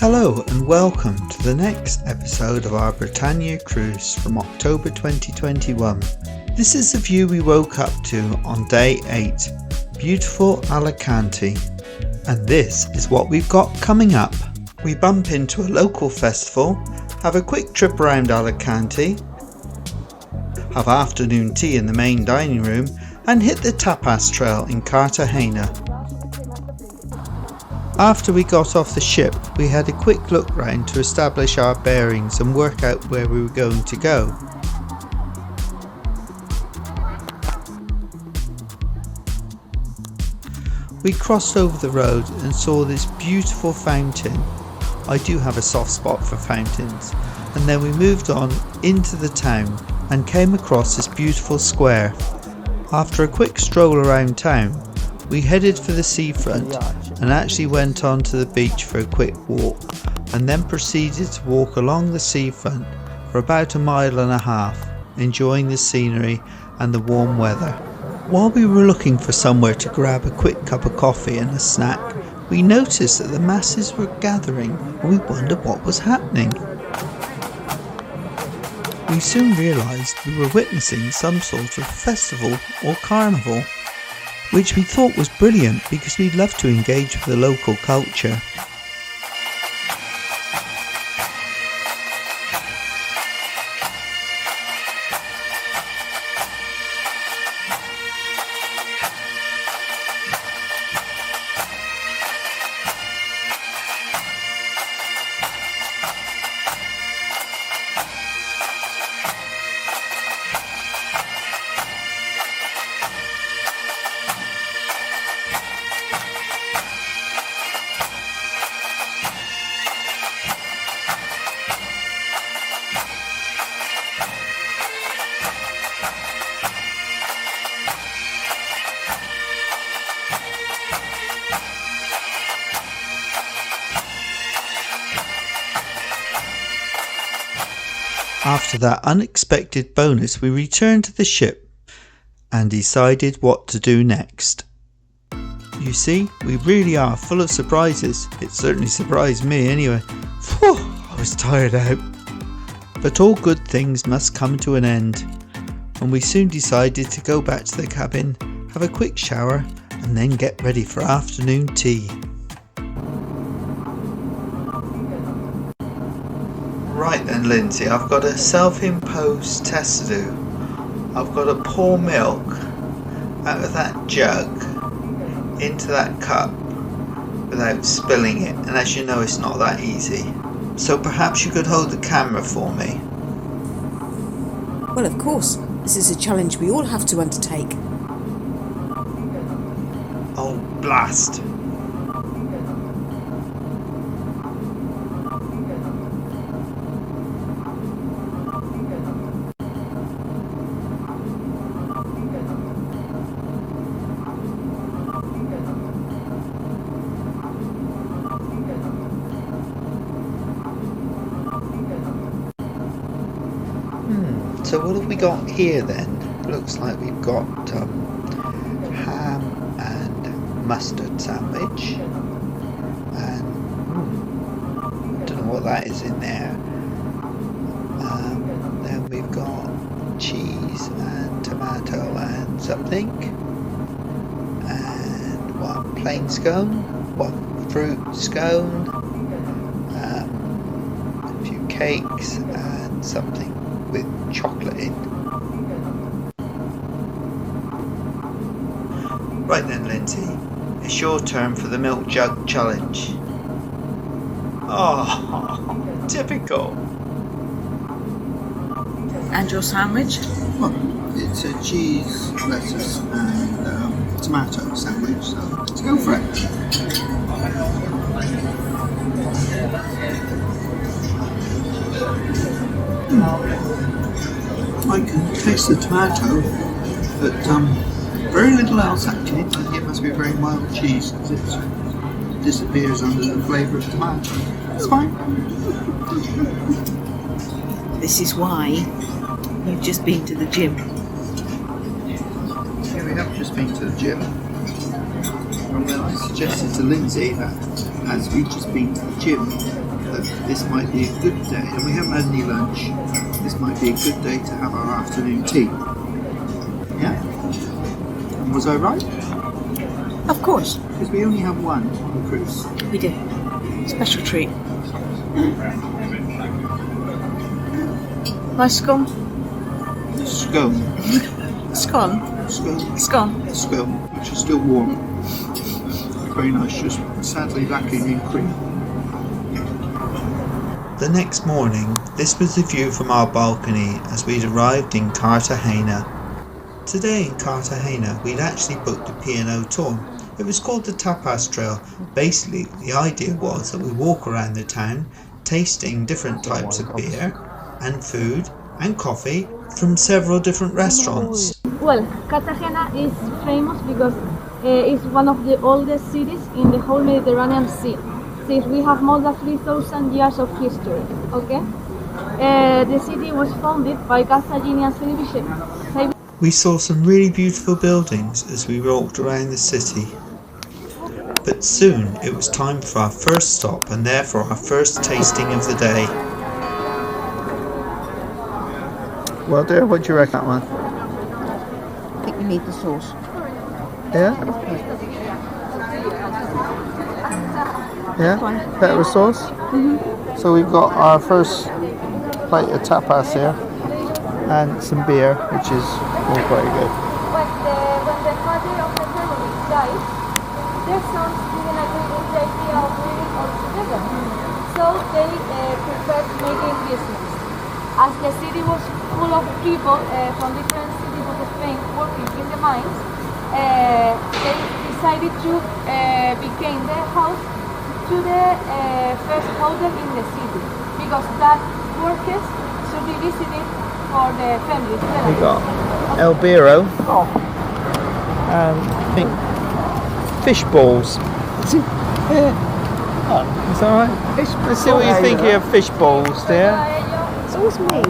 Hello and welcome to the next episode of our Britannia cruise from October 2021. This is the view we woke up to on day 8, beautiful Alicante. And this is what we've got coming up. We bump into a local festival, have a quick trip around Alicante, have afternoon tea in the main dining room and hit the Tapas Trail in Cartagena. After we got off the ship, we had a quick look round to establish our bearings and work out where we were going to go. We crossed over the road and saw this beautiful fountain. I do have a soft spot for fountains. And then we moved on into the town and came across this beautiful square. After a quick stroll around town, we headed for the seafront and actually went on to the beach for a quick walk and then proceeded to walk along the seafront for about a mile and a half, enjoying the scenery and the warm weather. While we were looking for somewhere to grab a quick cup of coffee and a snack, we noticed that the masses were gathering and we wondered what was happening. We soon realised we were witnessing some sort of festival or carnival, which we thought was brilliant because we love to engage with the local culture. After that unexpected bonus, we returned to the ship and decided what to do next. You see, we really are full of surprises. It certainly surprised me anyway. Phew, I was tired out. But all good things must come to an end, and we soon decided to go back to the cabin, have a quick shower and then get ready for afternoon tea. Right then, Lindsey, I've got a self-imposed test to do. I've got to pour milk out of that jug into that cup without spilling it, and as you know, it's not that easy. So perhaps you could hold the camera for me. Well, of course, this is a challenge we all have to undertake. Oh, blast! So what have we got here then? Looks like we've got ham and mustard sandwich, and don't know what that is in there. Then we've got cheese and tomato and something, and one plain scone, one fruit scone, a few cakes and something with chocolate in. Right then, Lindsey, it's your turn for the milk jug challenge. Oh, typical. And your sandwich? Well, it's a cheese, lettuce and tomato sandwich, so let's go for it. I can taste the tomato, but very little else actually. I think it must be a very mild cheese because it disappears under the flavour of tomato. It's fine. This is why you've just been to the gym. Yeah, we have just been to the gym. And when I suggested to Lindsey that as we've just been to the gym, this might be a good day, and we haven't had any lunch. This might be a good day to have our afternoon tea. Yeah? And was I right? Of course. Because we only have one on the cruise. We do. Special treat. Nice scone. Scone. Scone. Scone. Scone. Scone, which is still warm. Very nice, just sadly lacking in cream. The next morning, this was the view from our balcony as we'd arrived in Cartagena. Today in Cartagena, we'd actually booked a P&O tour. It was called the Tapas Trail. Basically, the idea was that we walk around the town, tasting different types of beer and food and coffee from several different restaurants. Well, Cartagena is famous because it's one of the oldest cities in the whole Mediterranean Sea. Since we have more than 3,000 years of history, okay? The city was founded by Carthaginian civilizations. We saw some really beautiful buildings as we walked around the city. But soon it was time for our first stop and therefore our first tasting of the day. Well dear, what do you reckon that one? I think we need the sauce. Yeah? Yeah? Better with sauce? Mm-hmm. So we've got our first plate of tapas here and some beer, which is all very good. When the father of the family died, their sons didn't agree with the idea of living all together. So they preferred making business. As the city was full of people from different cities of Spain working in the mines, they decided to become the house to the first hotel in the city, because that workers should be visited for the families. We got El Biro and I think fish balls. Is that right? Let's see what you think here of fish balls there. It's always me.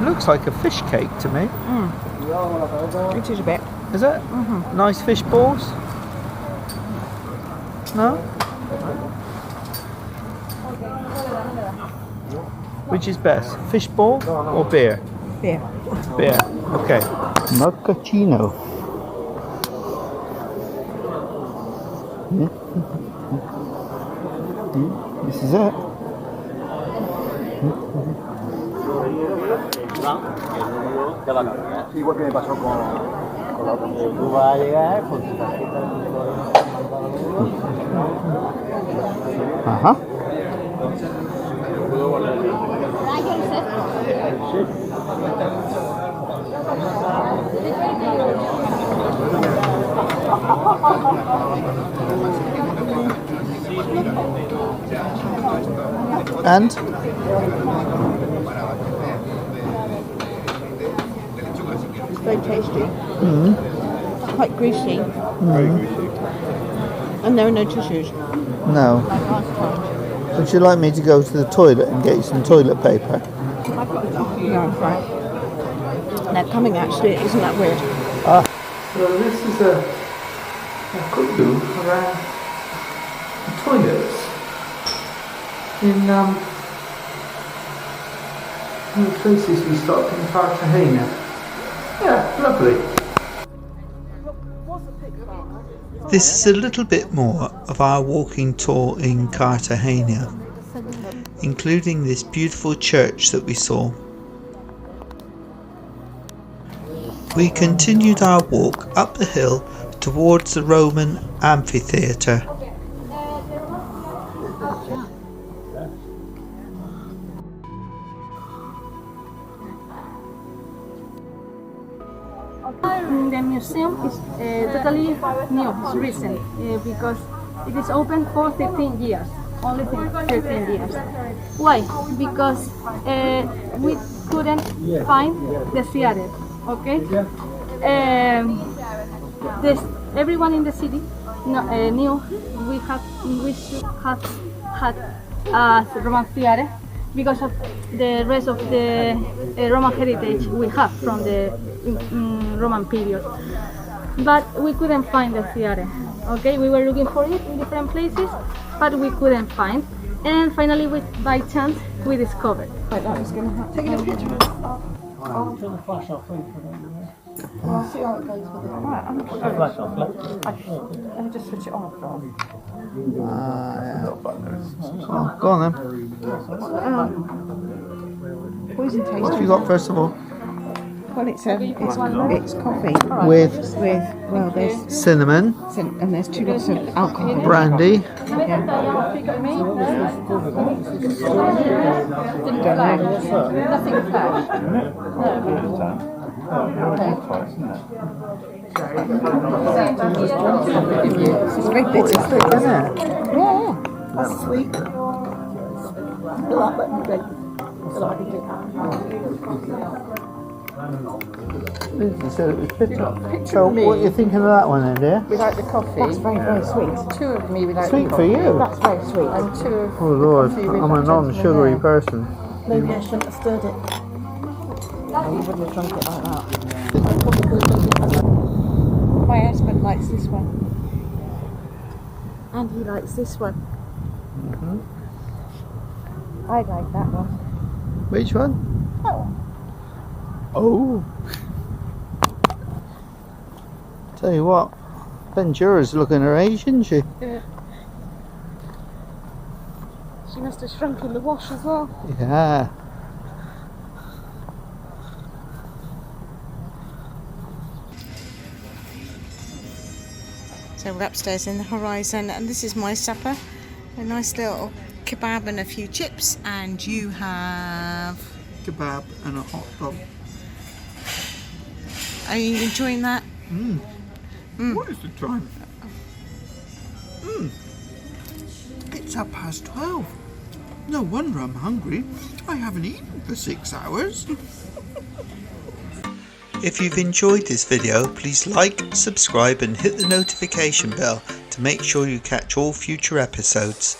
Looks like a fish cake to me. It is a bit. Is it? Nice fish balls? No? Which is best, fish ball or beer? Beer. Beer, okay. Mochaccino. This is it. Igual que me pasó con la otra. Tú vas a llegar con tu tarjeta de Ajá. And? It's very tasty. Quite greasy. And there are no tissues. No. Would you like me to go to the toilet and get you some toilet paper? No, it's right. They're coming actually, isn't that weird? So this is a cuckoo around the toilets in the places we stopped in Cartagena. Yeah, lovely. This is a little bit more of our walking tour in Cartagena, including this beautiful church that we saw. We continued our walk up the hill towards the Roman amphitheatre. The museum is totally new, it's recent, because it is open for 13 years, only 13 years. Why? Because we couldn't find the theater, okay? Everyone in the city knew we should have had a Roman theater because of the rest of the Roman heritage we have from the Roman period. but we couldn't find the Ciare. Okay, we were looking for it in different places, but we couldn't find. And finally, by chance, we discovered. Like that was going to happen. Taking a picture of Turn the flash off, please. I'll see how it goes with it. Right, I'm Turn the flash off, left. Let me just switch it on. Yeah. Oh, go on then. Poison taste. What have you got first of all? Well, it's coffee With well, there's cinnamon, and there's 2 lots of alcohol. brandy. Nothing fresh. It's very bitter, isn't it? Yeah, that's sweet. Lindsey said it was bitter. So what are you thinking of that one then, dear? Without the coffee. That's very, very sweet. 2 of me without Sweet the for coffee. you. That's very sweet. And 2 of Oh Lord, coffee with I'm a non-sugary person. Maybe I shouldn't have stirred it. Oh, you wouldn't have drunk it like that. My husband likes this one. And he likes this one. I like that one. Which one? Oh. Oh. Tell you what, Bendura's looking her age, isn't she? Yeah. She must have shrunk in the wash as well. Yeah. So we're upstairs in the horizon, and this is my supper. A nice little kebab and a few chips, and you have... Kebab and a hot dog. Are you enjoying that? What is the time? It's 12:30. No wonder I'm hungry. I haven't eaten for 6 hours. If you've enjoyed this video, please like, subscribe and hit the notification bell to make sure you catch all future episodes.